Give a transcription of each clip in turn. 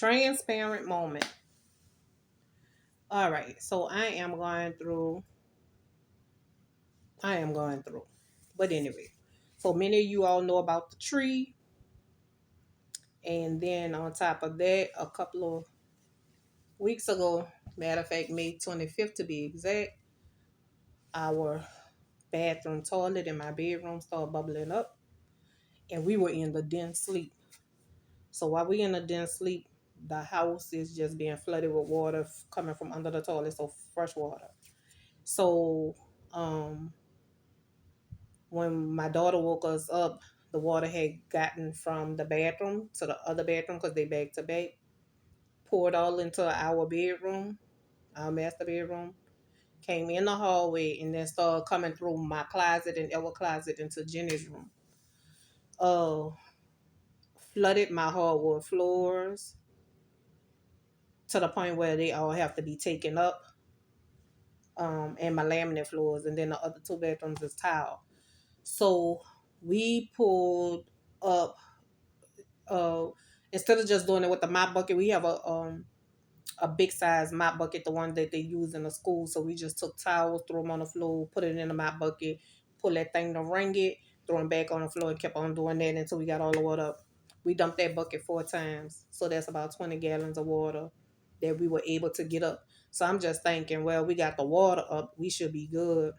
Transparent moment. All right, so I am going through. But anyway, so many of you all know about the tree. And then on top of that, a couple of weeks ago, matter of fact, May 25th to be exact, our bathroom toilet in my bedroom started bubbling up. And we were in the dense sleep. So while we in the dense sleep, the house is just being flooded with water coming from under the toilet, so fresh water. So um, when my daughter woke us up, the water had gotten from the bathroom to the other bathroom because they back to back, poured all into our bedroom, our master bedroom, came in the hallway, and then started coming through my closet and our closet into Jenny's room. Uh, Flooded my hardwood floors to the point where they all have to be taken up, and my laminate floors, and then the other two bedrooms is tile. So we pulled up. Uh, Instead of just doing it with the mop bucket, we have a big size mop bucket, the one that they use in the school. So we just took towels, threw them on the floor, put it in the mop bucket, pull that thing to wring it, throw them back on the floor, and kept on doing that until we got all the water up. We dumped that bucket 4 times, so that's about 20 gallons of water that we were able to get up. So I'm just thinking, well, we got the water up, we should be good.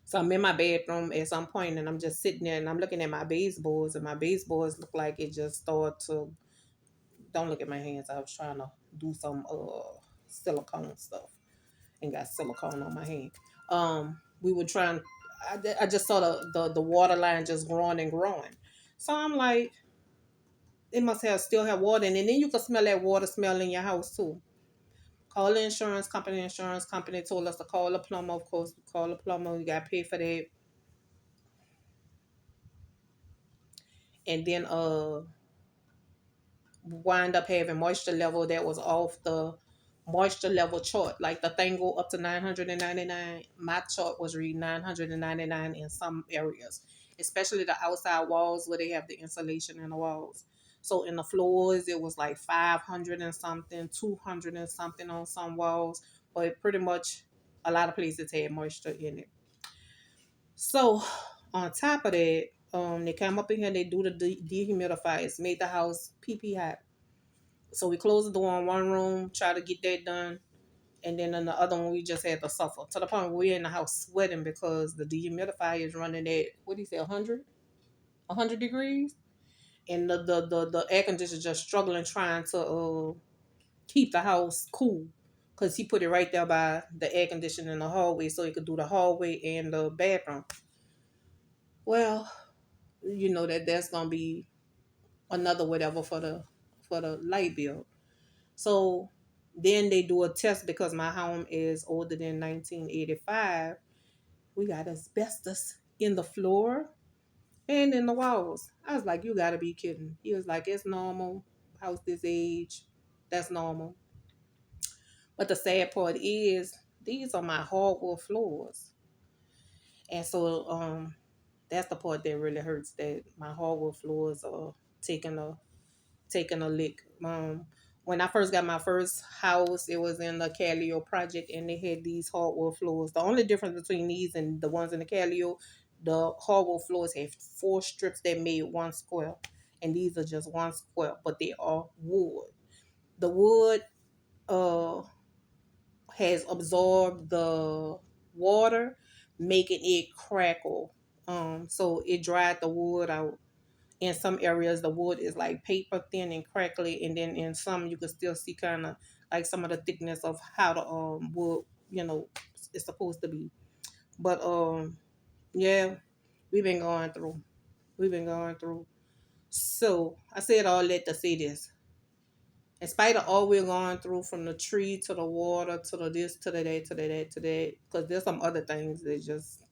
So I'm in my bedroom at some point, and I'm just sitting there, and I'm looking at my baseboards, and my baseboards look like it just started to. Don't look at my hands. I was trying to do some silicone stuff and got silicone on my hand. We were trying. I just saw the water line just growing and growing. So I'm like, it must have still have water, and then you can smell that water smell in your house too. Call the insurance company. Insurance company told us to call the plumber. Of course, we call the plumber. We got paid for that. And then wind up having moisture level that was off the moisture level chart. Like the thing go up to 999. My chart was reading 999 in some areas, especially the outside walls where they have the insulation in the walls. So in the floors, it was like 500 and something, 200 and something on some walls, but pretty much a lot of places had moisture in it. So on top of that, they come up in here, they do the dehumidifiers, made the house pee hot. So we closed the door in one room, try to get that done. And then in the other one, we just had to suffer to the point where we're in the house sweating because the dehumidifier is running at, what do you say, 100? 100 degrees? And the air conditioner just struggling trying to keep the house cool. Because he put it right there by the air conditioner in the hallway so he could do the hallway and the bathroom. Well, you know that's going to be another whatever for the light bill. So then they do a test because my home is older than 1985. We got asbestos in the floor and in the walls. I was like, you gotta be kidding. He was like, it's normal. House this age, that's normal. But the sad part is, these are my hardwood floors. And so that's the part that really hurts, that my hardwood floors are taking a taking a lick. When I first got my first house, it was in the Calio project, and they had these hardwood floors. The only difference between these and the ones in the Calio, the hardwood floors have 4 strips that made 1 square, and these are just 1 square, but they are wood. The wood uh has absorbed the water, making it crackle. So it dried the wood out. In some areas the wood is like paper thin and crackly, and then in some you can still see kind of like some of the thickness of how the wood, is supposed to be. But yeah, we've been going through we've been going through so I said all that to say this: in spite of all we're going through, from the tree to the water to the this to the that to the that to that, because there's some other things that just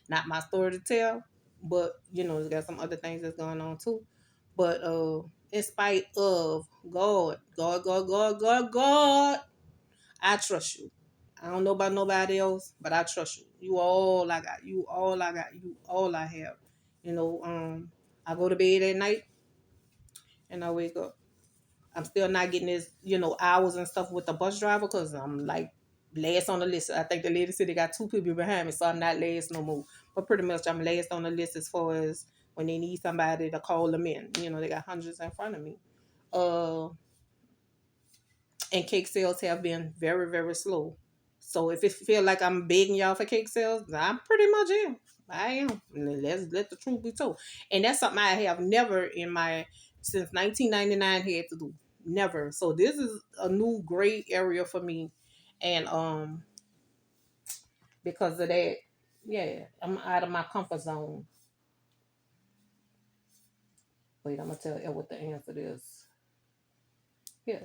not my story to tell, but it's got some other things that's going on too. But in spite of God, I trust you. I don't know about nobody else, but I trust you. You all I got. You all I got. You all I have. I go to bed at night and I wake up. I'm still not getting this, hours and stuff with the bus driver because I'm like last on the list. I think the lady said they got two people behind me, so I'm not last no more. But pretty much I'm last on the list as far as when they need somebody to call them in. They got hundreds in front of me. Uh, and cake sales have been very, very slow. So if it feel like I'm begging y'all for cake sales, I'm pretty much am. I am. Let's let the truth be told. And that's something I have never in my since 1999 had to do. Never. So this is a new great area for me. And because of that, yeah, I'm out of my comfort zone. Wait, I'm gonna tell you what the answer is. Yeah.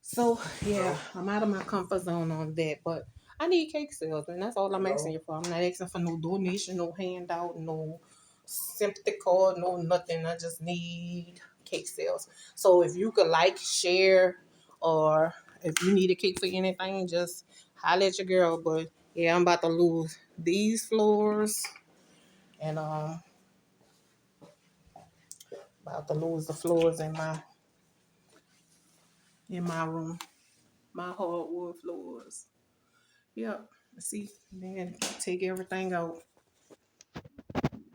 So yeah, I'm out of my comfort zone on that, but I need cake sales, and that's all I'm asking you for. I'm not asking for no donation, no handout, no sympathy card, no nothing. I just need cake sales. So if you could like, share, or if you need a cake for anything, just holler at your girl. But yeah, I'm about to lose these floors, and about to lose the floors in my room, my hardwood floors. Yep. See, then take everything out.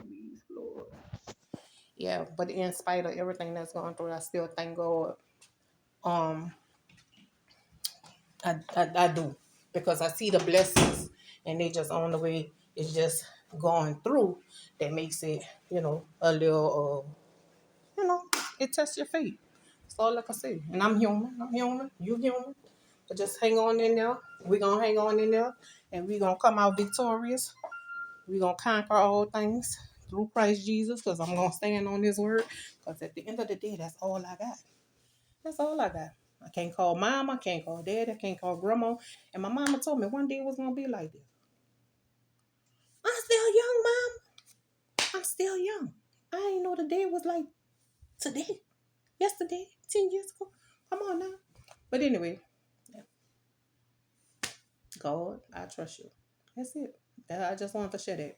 These floors. Yeah, but in spite of everything that's going through, I still thank God. Um, I do because I see the blessings, and they just on the way. It's just going through that makes it, a little, it tests your faith. That's all I can say. And I'm human. I'm human. You human. But just hang on in there. We're gonna hang on in there, and we're gonna come out victorious. We're going to conquer all things through Christ Jesus because I'm going to stand on his word because at the end of the day, that's all I got. That's all I got. I can't call mama, can't call dad, I can't call grandma. And my mama told me one day it was going to be like this. I'm still young, mom. I'm still young. I ain't know the day was like today, yesterday, 10 years ago. Come on now. But anyway, God, I trust you. That's it. I just wanted to share that.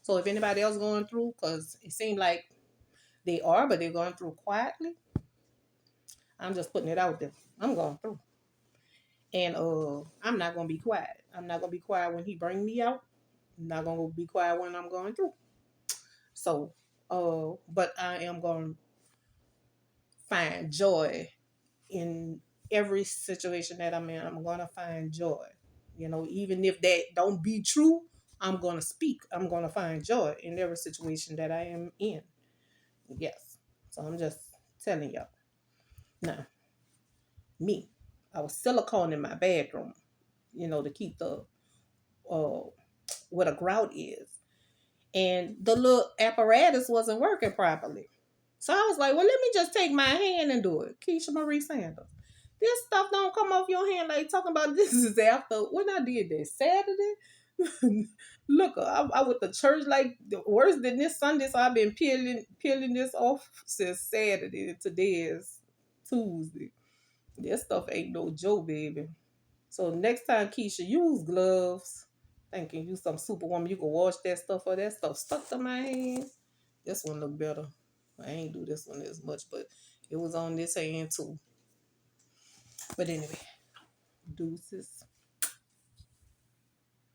So if anybody else going through, because it seemed like they are, but they're going through quietly. I'm just putting it out there. I'm going through. And I'm not gonna be quiet. I'm not gonna be quiet when he bring me out. I'm not gonna be quiet when I'm going through. So but I am gonna find joy in every situation that I'm in. I'm gonna find joy. Even if that don't be true, I'm gonna speak. I'm gonna find joy in every situation that I am in. Yes. So I'm just telling y'all. Now, me, I was silicone in my bathroom, to keep the uh what a grout is. And the little apparatus wasn't working properly. So I was like, well, let me just take my hand and do it. Keisha Marie Sanders. This stuff don't come off your hand like talking about this is after when I did that Saturday. Look, I went to church like worse than this Sunday, so I've been peeling this off since Saturday. Today is Tuesday. This stuff ain't no joke, baby. So next time, Keisha, use gloves. Thinking you some superwoman, you can wash that stuff or that stuff stuck to my hands. This one look better. I ain't do this one as much, but it was on this hand too. But anyway, deuces.